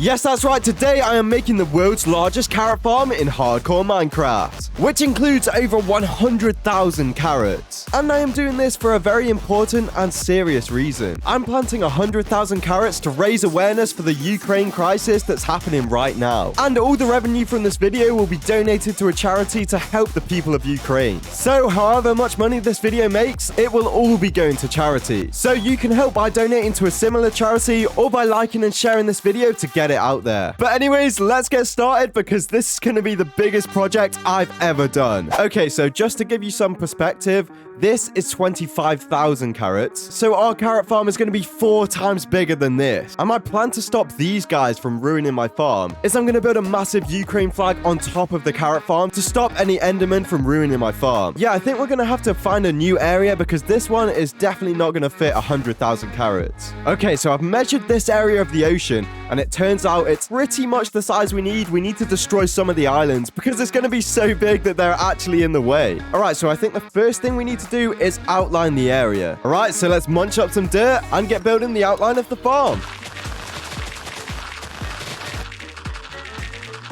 Yes, that's right. Today I am making the world's largest carrot farm in hardcore Minecraft, which includes over 100,000 carrots. And I am doing this for a very important and serious reason. I'm planting 100,000 carrots to raise awareness for the Ukraine crisis that's happening right now. And all the revenue from this video will be donated to a charity to help the people of Ukraine. So however much money this video makes, it will all be going to charity. So you can help by donating to a similar charity or by liking and sharing this video to get it out there. But anyways, let's get started because this is going to be the biggest project I've ever done. Okay, so just to give you some perspective, this is 25,000 carrots. So our carrot farm is going to be 4 times bigger than this. And my plan to stop these guys from ruining my farm is I'm going to build a massive Ukraine flag on top of the carrot farm to stop any endermen from ruining my farm. Yeah, I think we're going to have to find a new area because this one is definitely not going to fit 100,000 carrots. Okay, so I've measured this area of the ocean and it turns out it's pretty much the size we need. We need to destroy some of the islands because it's going to be so big that they're actually in the way. All right, so I think the first thing we need to do is outline the area. All right, so let's munch up some dirt and get building the outline of the farm.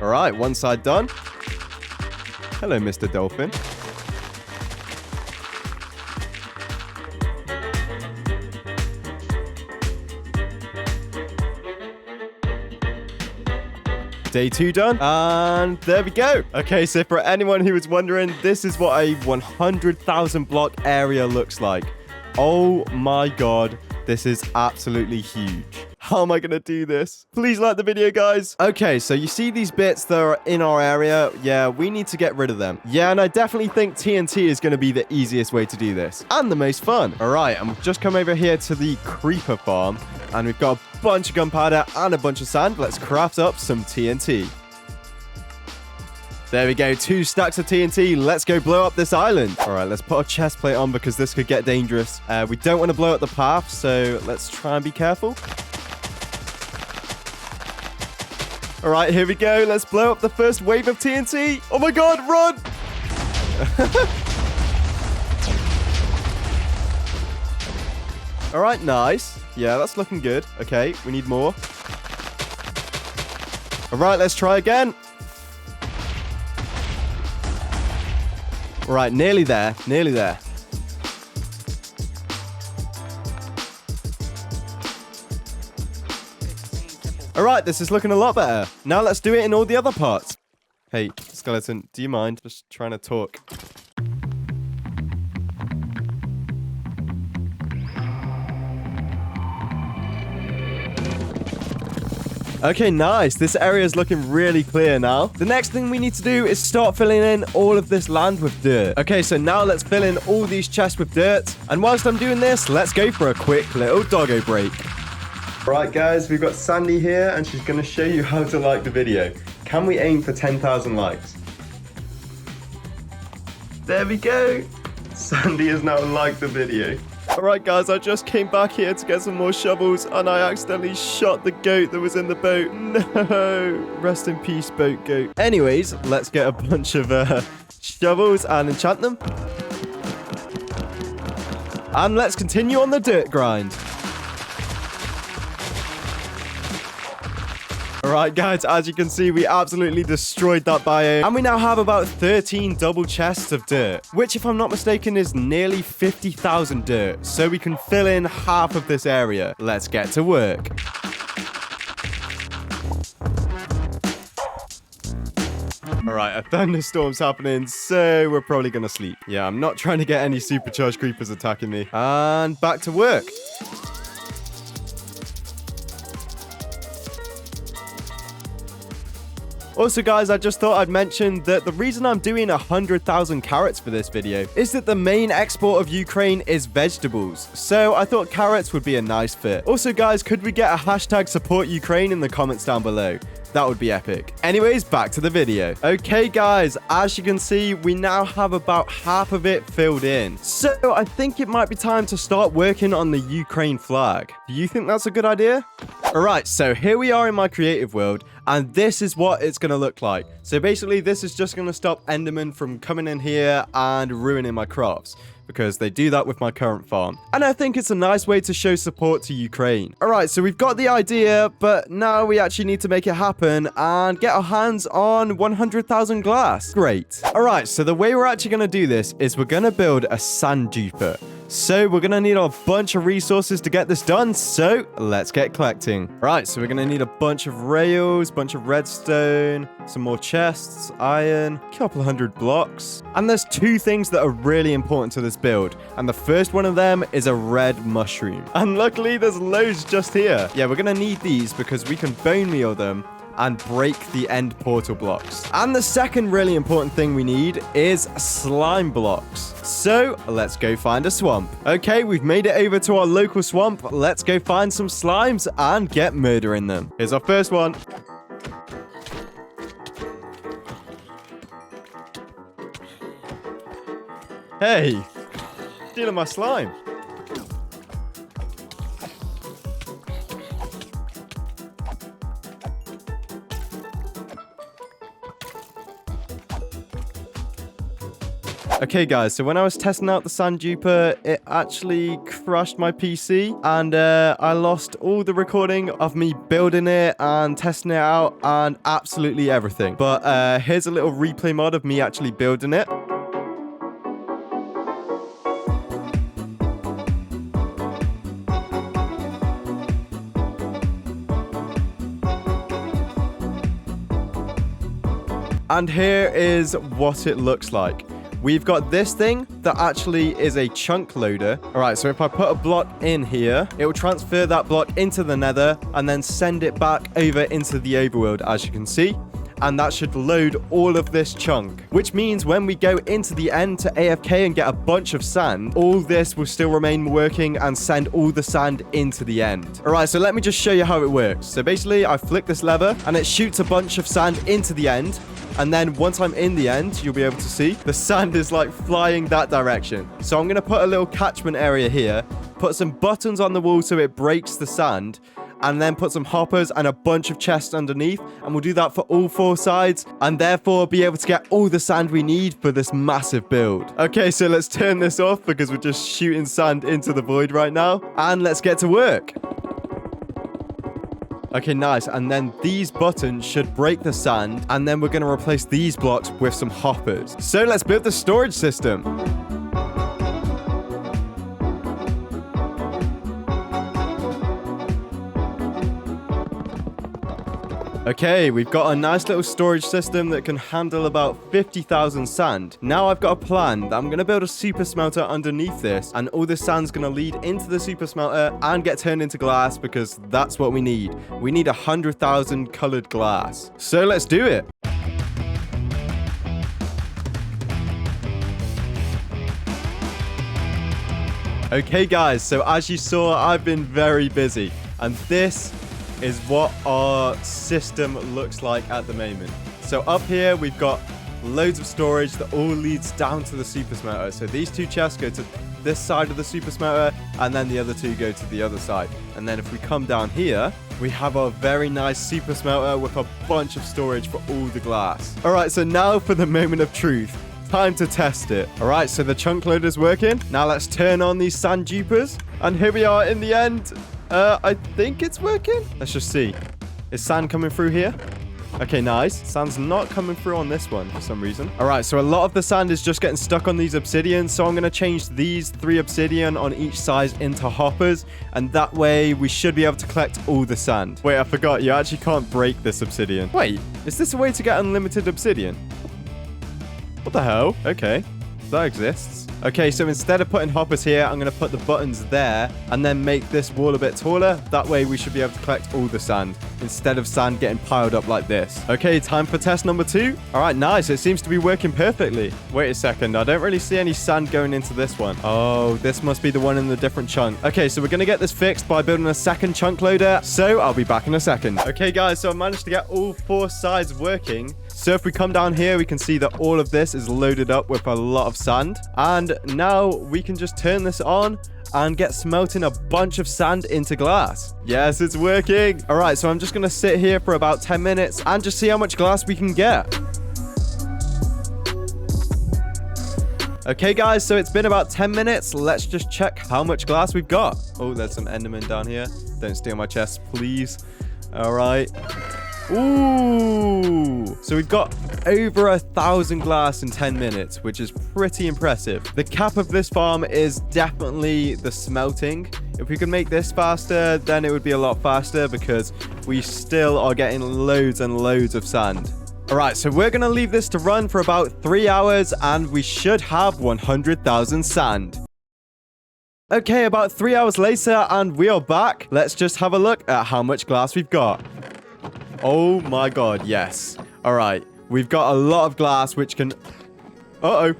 All right, one side done. Hello, Mr. Dolphin. Day 2 done, and there we go. Okay, so for anyone who was wondering, this is what a 100,000 block area looks like. Oh my god, this is absolutely huge. How am I gonna do this? Please like the video, guys. Okay, so you see these bits that are in our area? Yeah, we need to get rid of them. Yeah, and I definitely think TNT is gonna be the easiest way to do this. And the most fun. All right, and we've just come over here to the creeper farm. And we've got a bunch of gunpowder and a bunch of sand. Let's craft up some TNT. There we go, 2 stacks of TNT. Let's go blow up this island. All right, let's put a chest plate on because this could get dangerous. We don't want to blow up the path, so let's try and be careful. All right, here we go. Let's blow up the first wave of TNT. Oh my god, run! All right, nice. Yeah, that's looking good. Okay, we need more. All right, let's try again. All right, nearly there. Nearly there. All right, this is looking a lot better. Now let's do it in all the other parts. Hey, skeleton, do you mind just trying to talk? Okay, nice. This area is looking really clear now. The next thing we need to do is start filling in all of this land with dirt. Okay, so now let's fill in all these chests with dirt. And whilst I'm doing this, let's go for a quick little doggo break. Right, guys, we've got Sandy here, and she's going to show you how to like the video. Can we aim for 10,000 likes? There we go. Sandy has now liked the video. Alright guys, I just came back here to get some more shovels and I accidentally shot the goat that was in the boat. No! Rest in peace, boat goat. Anyways, let's get a bunch of shovels and enchant them. And let's continue on the dirt grind. Alright guys, as you can see, we absolutely destroyed that biome. And we now have about 13 double chests of dirt, which if I'm not mistaken is nearly 50,000 dirt. So we can fill in half of this area. Let's get to work. Alright, a thunderstorm's happening, so we're probably gonna sleep. Yeah, I'm not trying to get any supercharged creepers attacking me. And back to work. Also, guys, I just thought I'd mention that the reason I'm doing 100,000 carrots for this video is that the main export of Ukraine is vegetables. So I thought carrots would be a nice fit. Also, guys, could we get a hashtag support Ukraine in the comments down below? That would be epic. Anyways, back to the video. Okay, guys, as you can see, we now have about half of it filled in. So I think it might be time to start working on the Ukraine flag. Do you think that's a good idea? All right, so here we are in my creative world, and this is what it's going to look like. So basically, this is just going to stop endermen from coming in here and ruining my crops. because they do that with my current farm. And I think it's a nice way to show support to Ukraine. Alright, so we've got the idea, but now we actually need to make it happen and get our hands on 100,000 glass. Great. Alright, so the way we're actually going to do this is we're going to build a sand duper. So we're going to need a bunch of resources to get this done, so let's get collecting. Right, so we're going to need a bunch of rails, bunch of redstone, some more chests, iron, a couple hundred blocks. And there's two things that are really important to this build. And the first one of them is a red mushroom. And luckily there's loads just here. Yeah, we're going to need these because we can bone meal them and break the end portal blocks. And the second really important thing we need is slime blocks. So let's go find a swamp. Okay, we've made it over to our local swamp. Let's go find some slimes and get murdering them. Here's our first one. Hey, stealing my slime. Okay guys, so when I was testing out the sand duper, it actually crashed my PC and I lost all the recording of me building it and testing it out and absolutely everything. But here's a little replay mod of me actually building it. And here is what it looks like. We've got this thing that actually is a chunk loader. All right, so if I put a block in here, it will transfer that block into the nether and then send it back over into the overworld, as you can see. And that should load all of this chunk, which means when we go into the end to AFK and get a bunch of sand, all this will still remain working and send all the sand into the end. All right, so let me just show you how it works. So basically, I flick this lever and it shoots a bunch of sand into the end. And then once I'm in the end, you'll be able to see the sand is like flying that direction. So I'm going to put a little catchment area here, put some buttons on the wall so it breaks the sand, and then put some hoppers and a bunch of chests underneath. And we'll do that for all four sides and therefore be able to get all the sand we need for this massive build. Okay, so let's turn this off because we're just shooting sand into the void right now. And let's get to work. Okay, nice. And then these buttons should break the sand. And then we're going to replace these blocks with some hoppers. So let's build the storage system. Okay, we've got a nice little storage system that can handle about 50,000 sand. Now I've got a plan that I'm going to build a super smelter underneath this, and all this sand's going to lead into the super smelter and get turned into glass because that's what we need. We need 100,000 colored glass. So let's do it. Okay guys, so as you saw, I've been very busy, and this is what our system looks like at the moment. So up here we've got loads of storage that all leads down to the super smelter. So these two chests go to this side of the super smelter and then the other two go to the other side. And then if we come down here, we have our very nice super smelter with a bunch of storage for all the glass. All right, so now for the moment of truth. Time to test it. All right, so the chunk loader's working. Now let's turn on these sand dupers. And here we are in the end. I think it's working. Let's just see. Is sand coming through here? Okay, nice. Sand's not coming through on this one for some reason. All right, so a lot of the sand is just getting stuck on these obsidian. So I'm going to change these 3 obsidian on each side into hoppers. And that way we should be able to collect all the sand. Wait, I forgot. You actually can't break this obsidian. Wait, is this a way to get unlimited obsidian? What the hell? Okay, that exists. Okay, so instead of putting hoppers here, I'm going to put the buttons there and then make this wall a bit taller. That way we should be able to collect all the sand instead of sand getting piled up like this. Okay, time for test number 2. All right, nice. It seems to be working perfectly. Wait a second. I don't really see any sand going into this one. Oh, this must be the one in the different chunk. Okay, so we're going to get this fixed by building a second chunk loader. So I'll be back in a second. Okay, guys, so I managed to get all 4 sides working. So if we come down here, we can see that all of this is loaded up with a lot of sand. And now we can just turn this on and get smelting a bunch of sand into glass. Yes, it's working. All right, so I'm just going to sit here for about 10 minutes and just see how much glass we can get. Okay, guys, so it's been about 10 minutes. Let's just check how much glass we've got. Oh, there's some endermen down here. Don't steal my chest, please. All right. Ooh. So we've got over 1,000 glass in 10 minutes, which is pretty impressive. The cap of this farm is definitely the smelting. If we could make this faster, then it would be a lot faster because we still are getting loads and loads of sand. All right, so we're going to leave this to run for about 3 hours and we should have 100,000 sand. Okay, about 3 hours later and we are back. Let's just have a look at how much glass we've got. Oh my god, yes. All right, we've got a lot of glass which can... Uh-oh.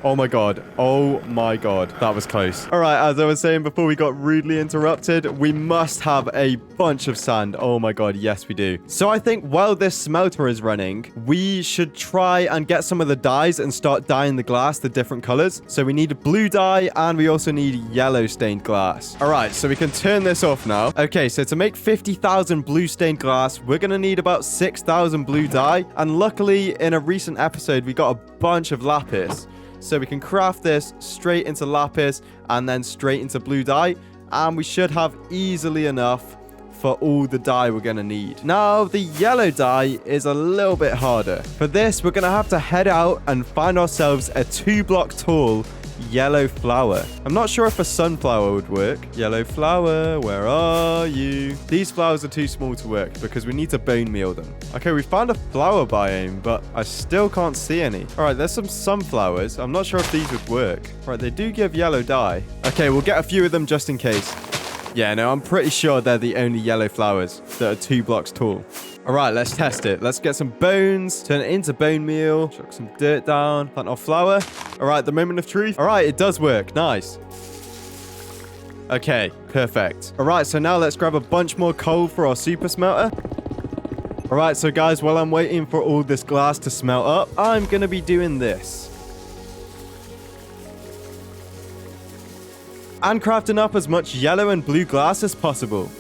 Oh my god. Oh my god. That was close. All right, as I was saying before we got rudely interrupted, we must have a bunch of sand. Oh my god, yes we do. So I think while this smelter is running, we should try and get some of the dyes and start dyeing the glass the different colors. So we need a blue dye and we also need yellow stained glass. All right, so we can turn this off now. Okay, so to make 50,000 blue stained glass, we're going to need about 6,000 blue dye. And luckily, in a recent episode, we got a bunch of lapis. So we can craft this straight into lapis and then straight into blue dye. And we should have easily enough for all the dye we're going to need. Now, the yellow dye is a little bit harder. For this, we're going to have to head out and find ourselves a 2-block tall yellow flower. I'm not sure if a sunflower would work. Yellow flower, where are you? These flowers are too small to work because we need to bone meal them. Okay, we found a flower biome, but I still can't see any. All right, there's some sunflowers. I'm not sure if these would work. All right, they do give yellow dye. Okay, we'll get a few of them just in case. Yeah, no, I'm pretty sure they're the only yellow flowers that are 2 blocks tall. All right, let's test it. Let's get some bones, turn it into bone meal, chuck some dirt down, plant our flower. All right, the moment of truth. All right, it does work. Nice. Okay, perfect. All right, so now let's grab a bunch more coal for our super smelter. All right, so guys, while I'm waiting for all this glass to smelt up, I'm going to be doing this. And crafting up as much yellow and blue glass as possible.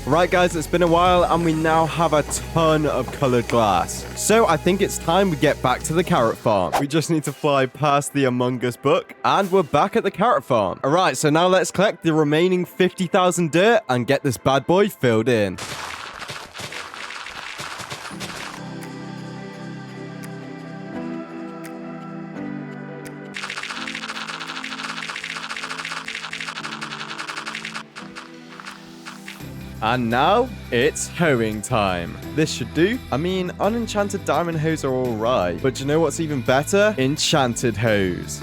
Right, guys, it's been a while and we now have a ton of colored glass. So I think it's time we get back to the carrot farm. We just need to fly past the Among Us book and we're back at the carrot farm. All right, so now let's collect the remaining 50,000 dirt and get this bad boy filled in. And now, it's hoeing time. This should do. I mean, unenchanted diamond hoes are alright. But you know what's even better? Enchanted hoes.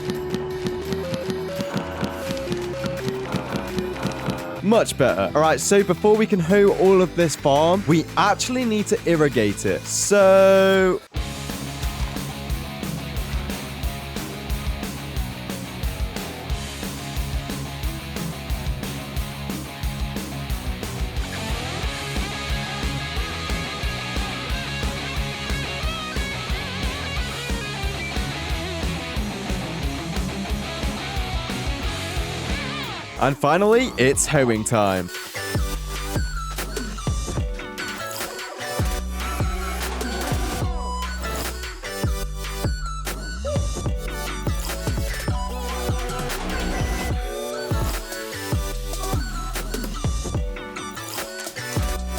Much better. Alright, so before we can hoe all of this farm, we actually need to irrigate it. So... And finally, it's hoeing time.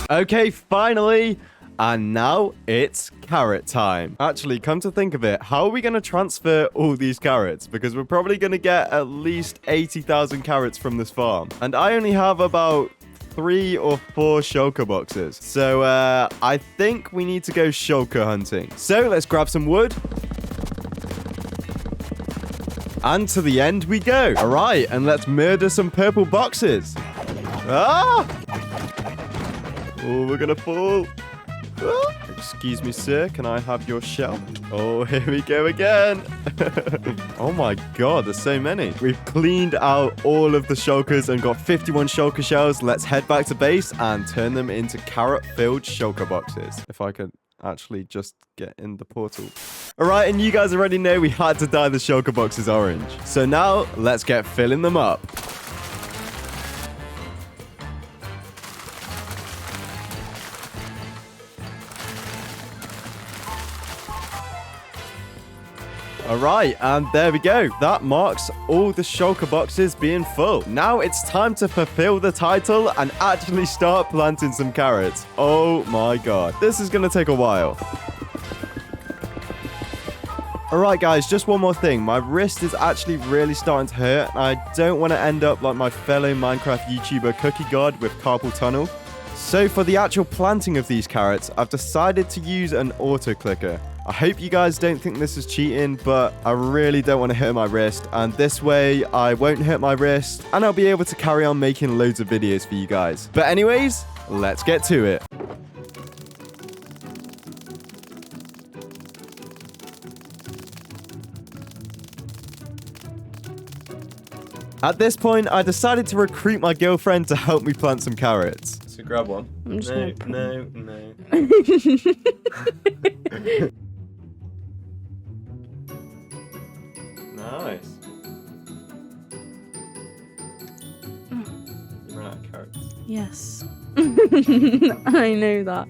Okay, finally. And now it's carrot time. Actually, come to think of it, how are we going to transfer all these carrots? Because we're probably going to get at least 80,000 carrots from this farm. And I only have about 3 or 4 shulker boxes. So I think we need to go shulker hunting. So let's grab some wood. And to the end we go. All right, and let's murder some purple boxes. Ah! Oh, we're going to fall. Excuse me, sir. Can I have your shell? Oh, here we go again. Oh my god, there's so many. We've cleaned out all of the shulkers and got 51 shulker shells. Let's head back to base and turn them into carrot-filled shulker boxes. If I could actually just get in the portal. All right, and you guys already know we had to dye the shulker boxes orange. So now, let's get filling them up. All right, and there we go. That marks all the shulker boxes being full. Now it's time to fulfill the title and actually start planting some carrots. Oh my god. This is going to take a while. Alright guys, just one more thing. My wrist is actually really starting to hurt, and I don't want to end up like my fellow Minecraft YouTuber Cookie God with carpal tunnel. So for the actual planting of these carrots, I've decided to use an auto clicker. I hope you guys don't think this is cheating, but I really don't want to hurt my wrist, and this way I won't hurt my wrist and I'll be able to carry on making loads of videos for you guys. But anyways, let's get to it. At this point, I decided to recruit my girlfriend to help me plant some carrots. So grab one. I'm just No. Nice. You ran out of carrots. Yes. I know that.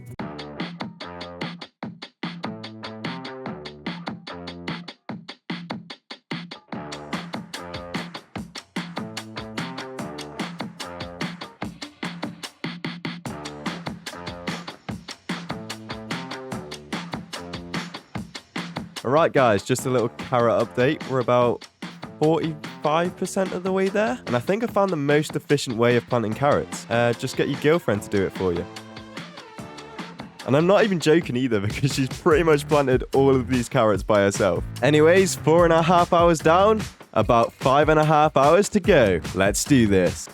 Alright guys, just a little carrot update. We're about 45% of the way there. And I think I found the most efficient way of planting carrots. Just get your girlfriend to do it for you. And I'm not even joking either, because she's pretty much planted all of these carrots by herself. Anyways, 4.5 hours down, about 5.5 hours to go. Let's do this.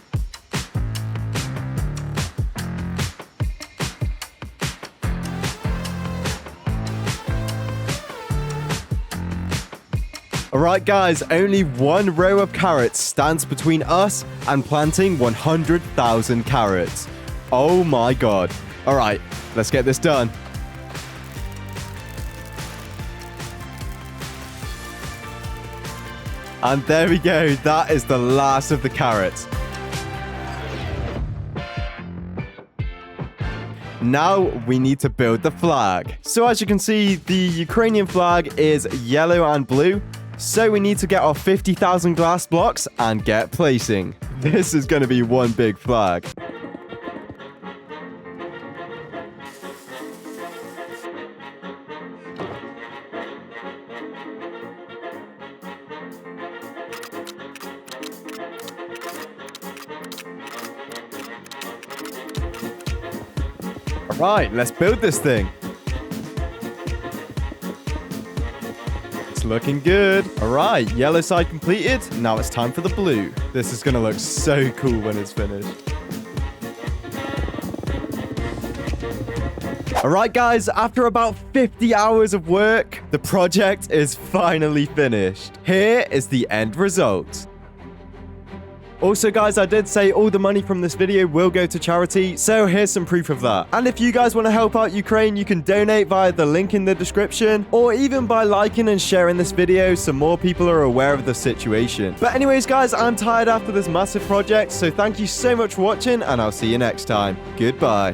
Alright guys, only one row of carrots stands between us and planting 100,000 carrots. Oh my god. Alright, let's get this done. And there we go, that is the last of the carrots. Now we need to build the flag. So as you can see, the Ukrainian flag is yellow and blue. So we need to get our 50,000 glass blocks and get placing. This is going to be one big flag. All right, let's build this thing. Looking good. All right, yellow side completed. Now it's time for the blue. This is going to look so cool when it's finished. All right, guys, after about 50 hours of work, the project is finally finished. Here is the end result. Also, guys, I did say all the money from this video will go to charity, so here's some proof of that. And if you guys want to help out Ukraine, you can donate via the link in the description, or even by liking and sharing this video so more people are aware of the situation. But anyways, guys, I'm tired after this massive project, so thank you so much for watching, and I'll see you next time. Goodbye.